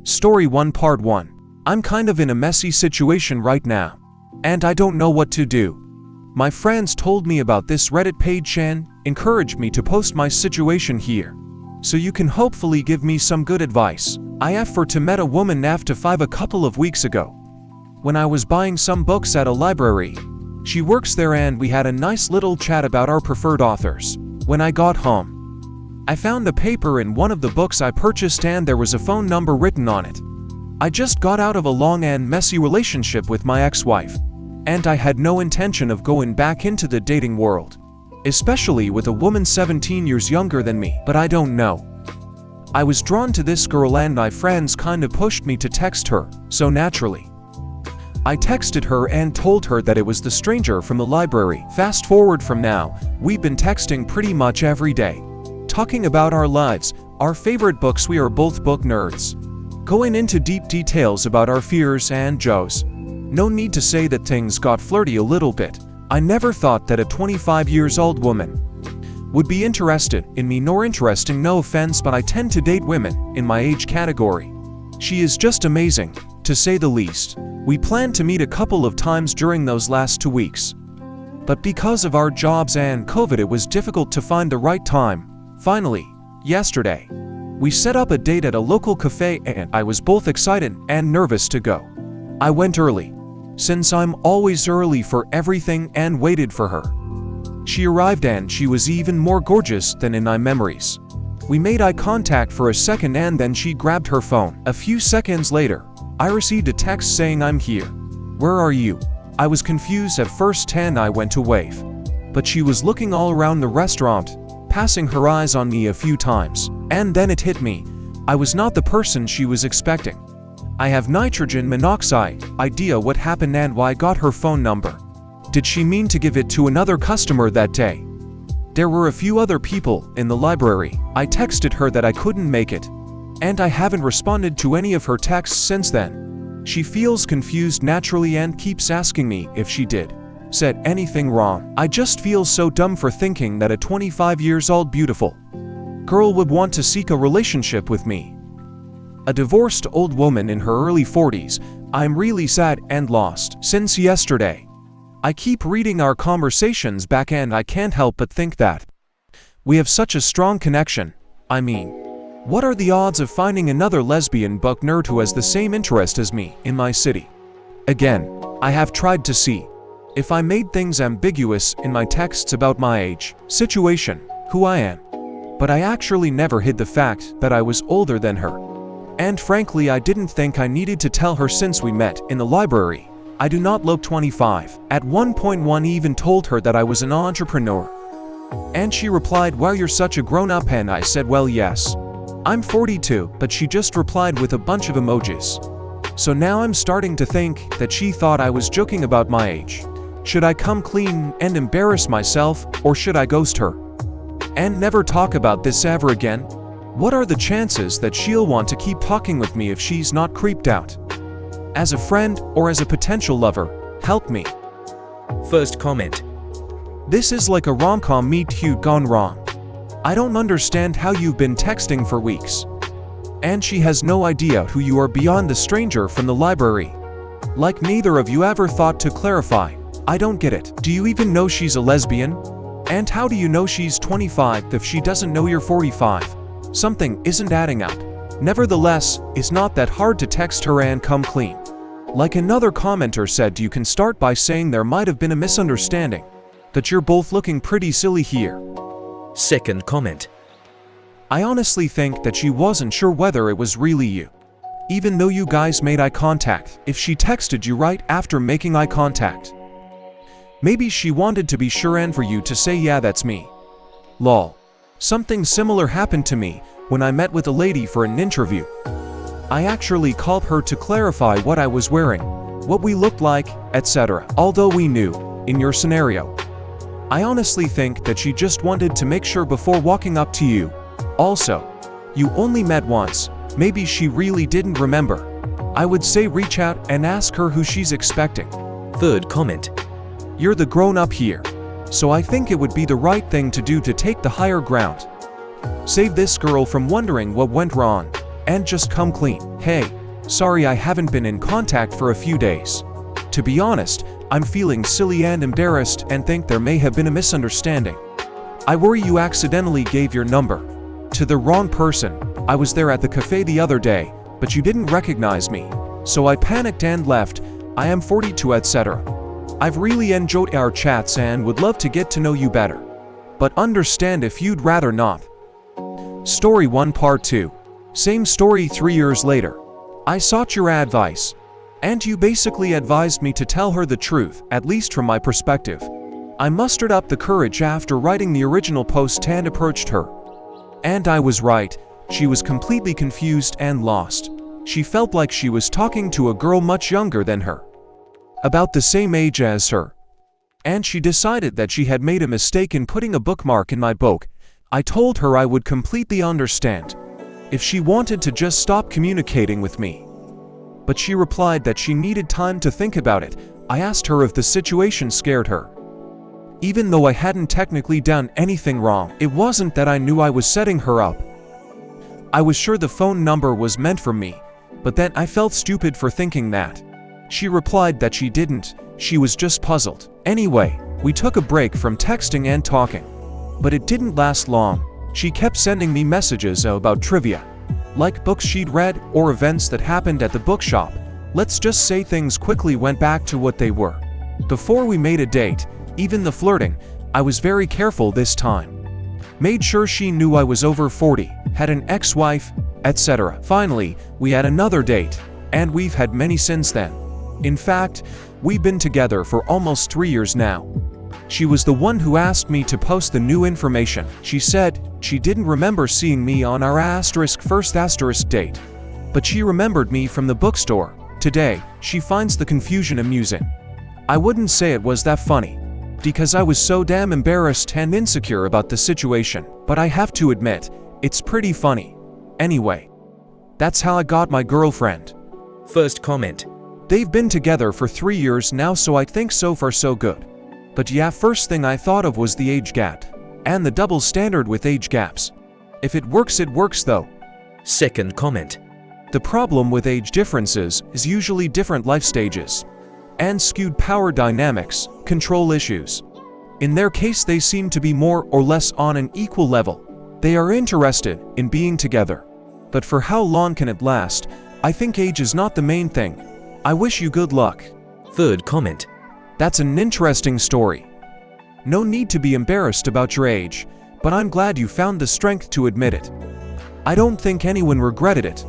Story 1 Part 1. I'm kind of in a messy situation right now, and I don't know what to do. My friends told me about this Reddit page and encouraged me to post my situation here, so you can hopefully give me some good advice. I have to met a woman after 5 a couple of weeks ago, when I was buying some books at a library. She works there and we had a nice little chat about our preferred authors. When I got home, I found the paper in one of the books I purchased and there was a phone number written on it. I just got out of a long and messy relationship with my ex-wife, and I had no intention of going back into the dating world, especially with a woman 17 years younger than me, but I don't know. I was drawn to this girl and my friends kind of pushed me to text her, so naturally, I texted her and told her that it was the stranger from the library. Fast forward from now, we've been texting pretty much every day, talking about our lives, our favorite books. We are both book nerds, going into deep details about our fears and joys. No need to say that things got flirty a little bit. I never thought that a 25 years old woman would be interested in me, nor interesting, no offense, but I tend to date women in my age category. She is just amazing, to say the least. We planned to meet a couple of times during those last 2 weeks, but because of our jobs and COVID it was difficult to find the right time. Finally, yesterday, we set up a date at a local cafe and I was both excited and nervous to go. I went early, since I'm always early for everything, and waited for her. She arrived and she was even more gorgeous than in my memories. We made eye contact for a second and then she grabbed her phone. A few seconds later, I received a text saying, "I'm here. Where are you?" I was confused at first and I went to wave, but she was looking all around the restaurant, passing her eyes on me a few times, and then it hit me. I was not the person she was expecting. I have nitrogen monoxide idea what happened and why I got her phone number. Did she mean to give it to another customer that day? There were a few other people in the library. I texted her that I couldn't make it, and I haven't responded to any of her texts since then. She feels confused naturally and keeps asking me if she said anything wrong. I just feel so dumb for thinking that a 25 years old beautiful girl would want to seek a relationship with me. A divorced old woman in her early 40s. I'm really sad and lost. Since yesterday, I keep reading our conversations back and I can't help but think that we have such a strong connection. I mean, what are the odds of finding another lesbian book nerd who has the same interest as me in my city? Again, I have tried to see if I made things ambiguous in my texts about my age, situation, who I am, but I actually never hid the fact that I was older than her. And frankly, I didn't think I needed to tell her since we met in the library. I do not look 25. At one point, one even told her that I was an entrepreneur, and she replied, "Wow, you're such a grown-up," and I said, "Well, yes, I'm 42, but she just replied with a bunch of emojis. So now I'm starting to think that she thought I was joking about my age. Should I come clean and embarrass myself, or should I ghost her and never talk about this ever again? What are the chances that she'll want to keep talking with me if she's not creeped out? As a friend or as a potential lover, help me." First comment. This is like a rom-com meet cute gone wrong. I don't understand how you've been texting for weeks, and she has no idea who you are beyond the stranger from the library. Like neither of you ever thought to clarify. I don't get it. Do you even know she's a lesbian? And how do you know she's 25 if she doesn't know you're 45? Something isn't adding up. Nevertheless, it's not that hard to text her and come clean. Like another commenter said, you can start by saying there might have been a misunderstanding, that you're both looking pretty silly here. Second comment. I honestly think that she wasn't sure whether it was really you, even though you guys made eye contact. If she texted you right after making eye contact, maybe she wanted to be sure and for you to say, "Yeah, that's me." Lol. Something similar happened to me when I met with a lady for an interview. I actually called her to clarify what I was wearing, what we looked like, etc. Although we knew, in your scenario, I honestly think that she just wanted to make sure before walking up to you. Also, you only met once, maybe she really didn't remember. I would say reach out and ask her who she's expecting. Third comment. You're the grown-up here, so I think it would be the right thing to do to take the higher ground. Save this girl from wondering what went wrong. and just come clean. Hey, sorry I haven't been in contact for a few days. To be honest, I'm feeling silly and embarrassed and think there may have been a misunderstanding. I worry you accidentally gave your number to the wrong person. I was there at the cafe the other day, but you didn't recognize me, so I panicked and left. I am 42 etc. I've really enjoyed our chats and would love to get to know you better, but understand if you'd rather not. Story 1 Part 2. Same story 3 years later. I sought your advice, and you basically advised me to tell her the truth, at least from my perspective. I mustered up the courage after writing the original post and approached her. And I was right. She was completely confused and lost. She felt like she was talking to a girl much younger than her, about the same age as her. And she decided that she had made a mistake in putting a bookmark in my book. I told her I would completely understand if she wanted to just stop communicating with me. But she replied that she needed time to think about it. I asked her if the situation scared her. Even though I hadn't technically done anything wrong, it wasn't that I knew I was setting her up. I was sure the phone number was meant for me, but then I felt stupid for thinking that. She replied that she didn't, she was just puzzled. Anyway, we took a break from texting and talking. But it didn't last long. She kept sending me messages about trivia, like books she'd read or events that happened at the bookshop. Let's just say things quickly went back to what they were before we made a date. Even the flirting, I was very careful this time. Made sure she knew I was over 40, had an ex-wife, etc. Finally, we had another date, and we've had many since then. In fact, we've been together for almost 3 years now. She was the one who asked me to post the new information. She said she didn't remember seeing me on our first date, but she remembered me from the bookstore. Today, she finds the confusion amusing. I wouldn't say it was that funny, because I was so damn embarrassed and insecure about the situation, but I have to admit, it's pretty funny. Anyway, that's how I got my girlfriend. First comment. They've been together for 3 years now, so I think so far so good. But yeah, first thing I thought of was the age gap, and the double standard with age gaps. If it works though. Second comment. The problem with age differences is usually different life stages and skewed power dynamics, control issues. In their case, they seem to be more or less on an equal level. They are interested in being together. But for how long can it last? I think age is not the main thing. I wish you good luck. Third comment. That's an interesting story. No need to be embarrassed about your age, but I'm glad you found the strength to admit it. I don't think anyone regretted it.